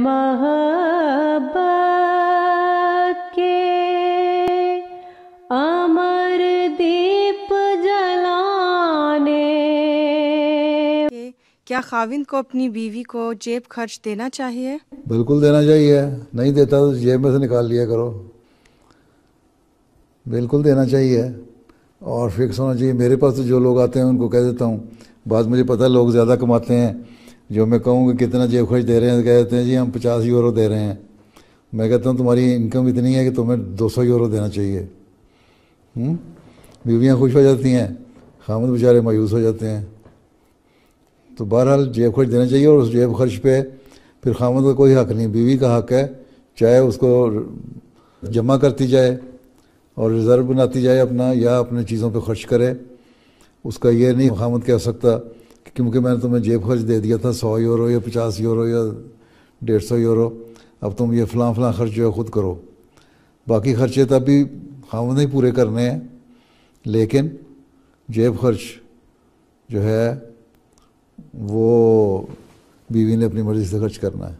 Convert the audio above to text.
محبت کے امر دیپ جلانے. کیا خاوند کو اپنی بیوی کو جیب خرچ دینا چاہیے؟ بالکل دینا چاہیے. نہیں دیتا تو جیب میں سے نکال لیا کرو. بالکل دینا چاہیے اور فکس ہونا چاہیے. میرے پاس تو جو لوگ آتے ہیں ان کو کہہ دیتا ہوں. بعض مجھے پتہ ہے لوگ زیادہ کماتے ہیں. جو میں کہوں کہ کتنا جیب خرچ دے رہے ہیں کہہ دیتے ہیں جی ہم 50 یورو دے رہے ہیں. میں کہتا ہوں تمہاری انکم اتنی ہے کہ تمہیں 200 یورو دینا چاہیے. بیویاں خوش ہو جاتی ہیں, خامد بیچارے مایوس ہو جاتے ہیں. تو بہرحال جیب خرچ دینا چاہیے اور اس جیب خرچ پہ پھر خامد کا کوئی حق نہیں, بیوی کا حق ہے. چاہے اس کو جمع کرتی جائے اور ریزرو بناتی جائے اپنا یا اپنے چیزوں پہ خرچ کرے. اس کا یہ نہیں خامد کہہ سکتا کہ کیونکہ میں نے تمہیں جیب خرچ دے دیا تھا 100 یورو یا 50 یورو یا 150 یورو, اب تم یہ فلاں فلاں خرچ جو ہے خود کرو. باقی خرچے تب بھی خامد نہیں پورے کرنے ہیں, لیکن جیب خرچ جو ہے وہ بیوی نے اپنی مرضی سے خرچ کرنا ہے.